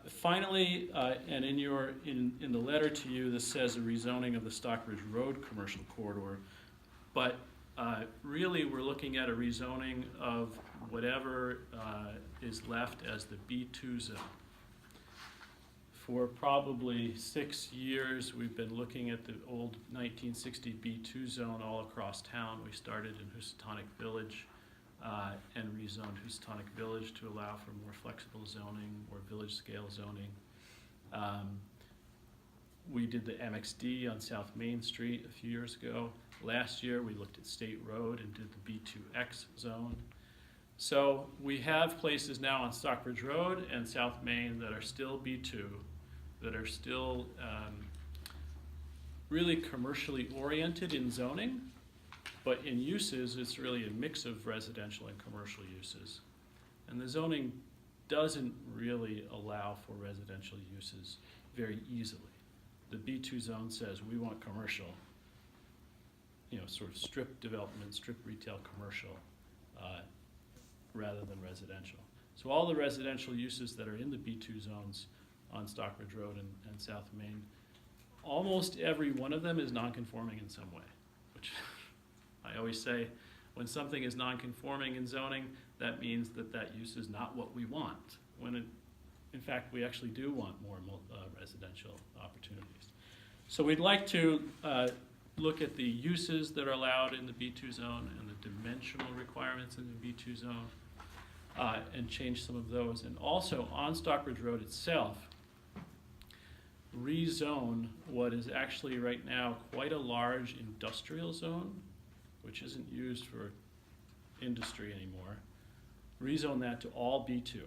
Finally, and in the letter to you, this says a rezoning of the Stockbridge Road commercial corridor, but really we're looking at a rezoning of whatever is left as the B2 zone. For probably 6 years, we've been looking at the old 1960 B2 zone all across town. We started in Housatonic Village and rezoned Housatonic Village to allow for more flexible zoning, more village scale zoning. We did the MXD on South Main Street a few years ago. Last year, we looked at State Road and did the B2X zone. So we have places now on Stockbridge Road and South Main that are still B2, that are still really commercially oriented in zoning, but in uses, it's really a mix of residential and commercial uses. And the zoning doesn't really allow for residential uses very easily. The B2 zone says we want commercial, sort of strip development, strip retail commercial, rather than residential. So all the residential uses that are in the B2 zones on Stockbridge Road and South Main, almost every one of them is non-conforming in some way, which I always say, when something is non-conforming in zoning, that means that use is not what we want, when in fact we actually do want more residential opportunities. So we'd like to look at the uses that are allowed in the B2 zone and the dimensional requirements in the B2 zone and change some of those. And also on Stockbridge Road itself, rezone what is actually right now quite a large industrial zone, which isn't used for industry anymore, rezone that to all B2.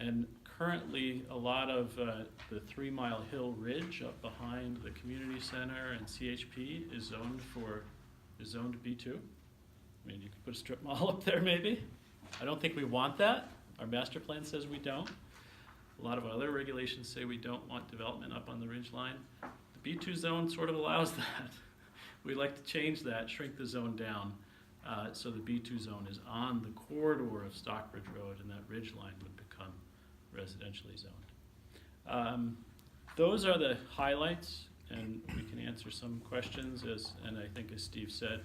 And currently, a lot of the 3 Mile Hill Ridge up behind the community center and CHP is zoned B2. I mean, you could put a strip mall up there maybe. I don't think we want that. Our master plan says we don't. A lot of other regulations say we don't want development up on the ridge line. The B2 zone sort of allows that. We'd like to change that, shrink the zone down, so the B2 zone is on the corridor of Stockbridge Road, and that ridge line would become residentially zoned. Those are the highlights, and we can answer some questions, and I think as Steve said,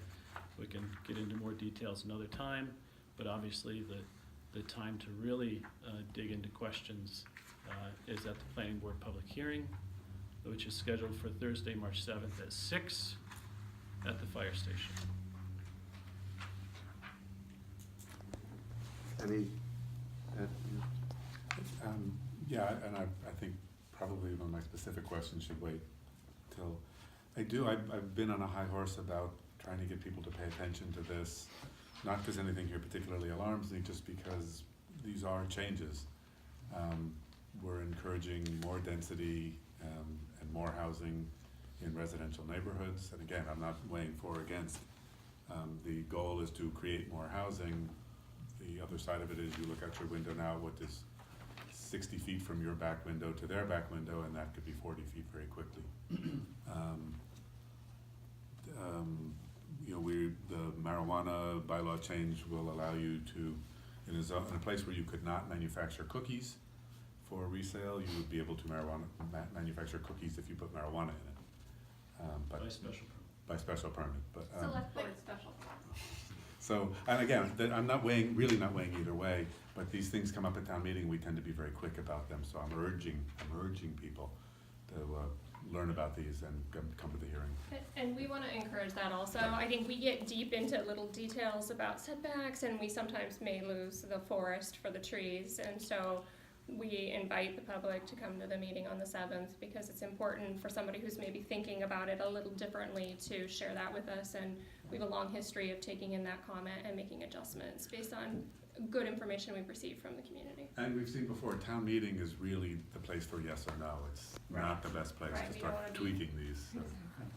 we can get into more details another time, but obviously the time to really dig into questions is at the Planning Board public hearing, which is scheduled for Thursday, March 7th at 6 at the fire station. Any? Yeah, and I think probably one of my specific questions should wait till I've been on a high horse about trying to get people to pay attention to this, not because anything here particularly alarms me, just because these are changes. We're encouraging more density and more housing in residential neighborhoods, and again, I'm not weighing for or against. The goal is to create more housing. The other side of it is you look out your window now, what is 60 feet from your back window to their back window, and that could be 40 feet very quickly. The marijuana bylaw change will allow you to, in a place where you could not manufacture cookies for resale, you would be able to manufacture cookies if you put marijuana in it. But By special permit. By special permit. But, Select board special. So, and again, I'm really not weighing either way, but these things come up at town meeting, we tend to be very quick about them, so I'm urging people to learn about these and come to the hearing. And we want to encourage that also. I think we get deep into little details about setbacks, and we sometimes may lose the forest for the trees, and so we invite the public to come to the meeting on the 7th because it's important for somebody who's maybe thinking about it a little differently to share that with us, and we have a long history of taking in that comment and making adjustments based on good information we've received from the community. And we've seen before, town meeting is really the place for yes or no. It's not the best place to start tweaking these. So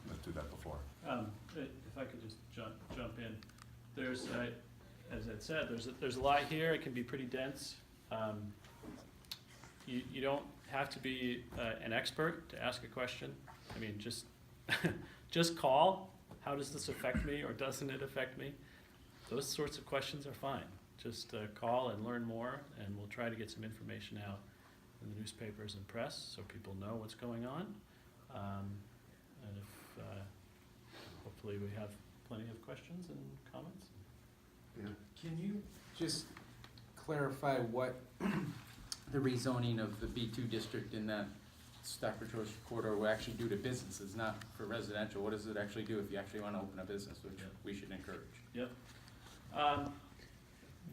let's do that before. If I could just jump in. There's, as I said, there's a lot here. It can be pretty dense. You don't have to be an expert to ask a question. I mean, just call. How does this affect me or doesn't it affect me? Those sorts of questions are fine. just call and learn more, and we'll try to get some information out in the newspapers and press so people know what's going on. And if, hopefully we have plenty of questions and comments. Can you just clarify what the rezoning of the B2 district in that Stockbridge Road corridor will actually do to businesses, not for residential? What does it actually do if you actually want to open a business, which we should encourage?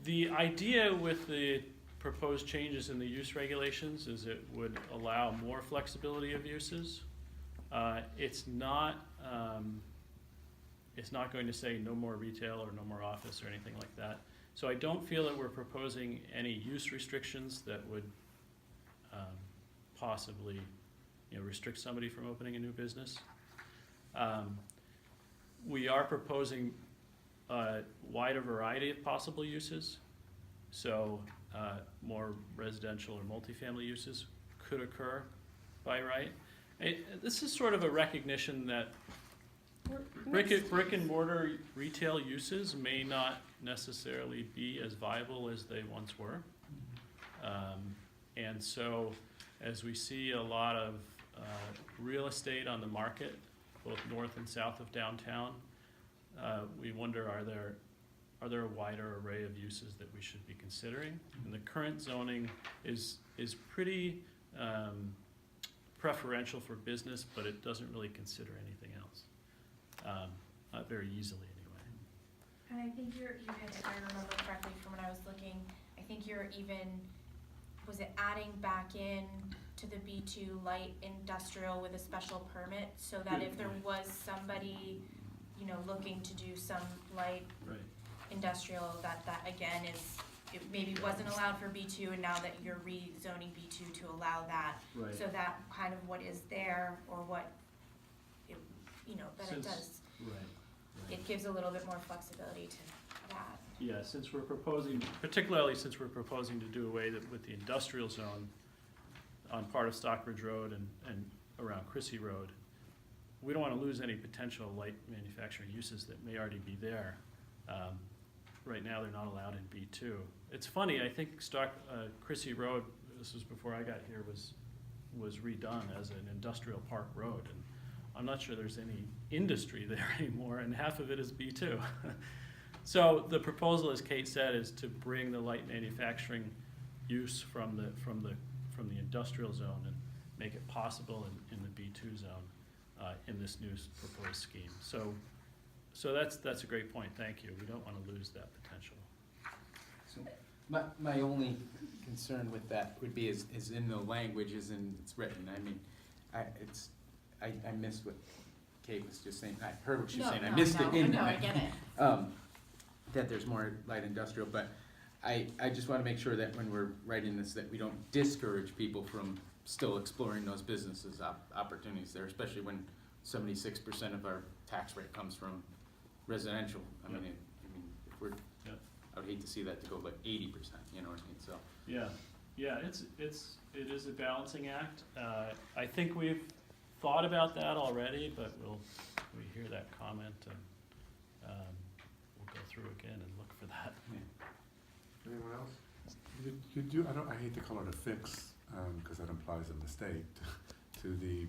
The idea with the proposed changes in the use regulations is it would allow more flexibility of uses. It's not going to say no more retail or no more office or anything like that. So I don't feel that we're proposing any use restrictions that would possibly, restrict somebody from opening a new business. We are proposing a wider variety of possible uses. So more residential or multifamily uses could occur by right. This is sort of a recognition that brick and mortar retail uses may not necessarily be as viable as they once were. And so as we see a lot of real estate on the market, both north and south of downtown, we wonder, are there a wider array of uses that we should be considering? And the current zoning is pretty preferential for business, but it doesn't really consider anything else. Not very easily, anyway. And I think you're even, if I remember correctly from when I was looking, I think you're even, was it adding back in to the B2 light industrial with a special permit, so that if there was somebody, looking to do some light Right. industrial, that again is, it maybe wasn't allowed for B2, and now that you're rezoning B2 to allow that, Right. so that kind of what is there, or what, that it does, Right. it gives a little bit more flexibility to that. Yeah, particularly since we're proposing to do away with the industrial zone on part of Stockbridge Road and around Crissy Road, we don't want to lose any potential light manufacturing uses that may already be there. Right now, they're not allowed in B2. It's funny, I think Crissy Road, this was before I got here, was redone as an industrial park road. And I'm not sure there's any industry there anymore, and half of it is B2. So the proposal, as Kate said, is to bring the light manufacturing use from the industrial zone and make it possible in the B2 zone in this new proposed scheme. So that's a great point. Thank you. We don't want to lose that potential. So my only concern with that would be is in the language, as in it's written. I mean, I missed what Kate was just saying. I heard what she was saying. I missed it in No, I there. get it. That there's more light industrial, but I just want to make sure that when we're writing this, that we don't discourage people from still exploring those businesses opportunities there, especially when 76% of our tax rate comes from residential. I mean, if we're, I would hate to see that to go like 80%. You know what I mean? So Yeah. It is a balancing act. I think we've thought about that already, but we hear that comment and we'll go through again and look for that. Anyone else? You do, I hate to call it a fix, because that implies a mistake, to the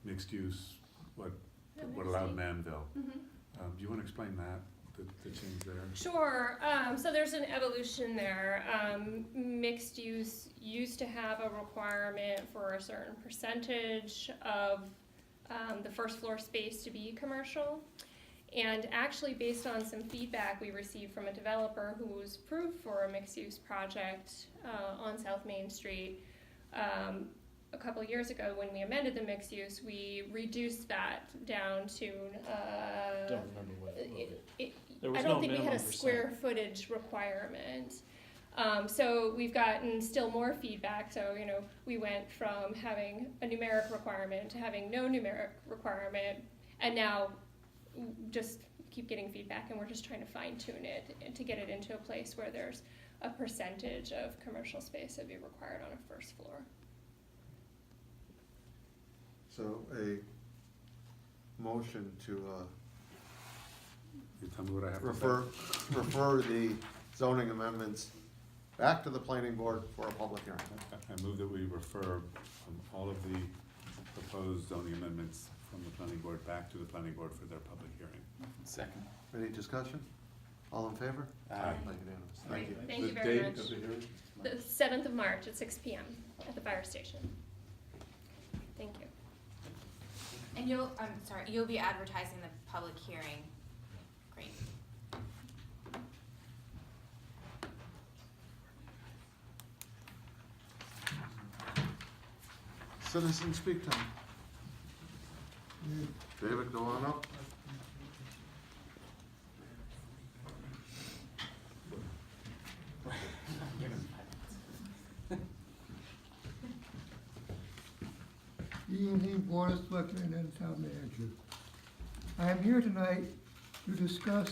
mixed use, what allowed Manville. Mm-hmm. Do you want to explain that, the change there? Sure. So there's an evolution there. Mixed use used to have a requirement for a certain percentage of the first floor space to be commercial. And actually, based on some feedback we received from a developer who was approved for a mixed-use project on South Main Street, a couple of years ago when we amended the mixed use, we reduced that down to Don't remember what it was. There was I don't no think we had a minimum square footage requirement. So we've gotten still more feedback. So, we went from having a numeric requirement to having no numeric requirement, and now just keep getting feedback, and we're just trying to fine tune it and to get it into a place where there's a percentage of commercial space that would be required on a first floor. So a motion to You tell me what I have to say. refer the zoning amendments back to the planning board for a public hearing. I move that we refer all of the proposed zoning amendments from the planning board back to the planning board for their public hearing. Second. Any discussion? All in favor? Aye. Unanimous. Great. Thank you. Thank you very much. The date of the hearing? The 7th of March at 6 PM at the fire station. Thank you. And you'll be advertising the public hearing. Great. Citizen speak time. David, go on up. Evening, Board of Selectmen and Town Manager. I am here tonight to discuss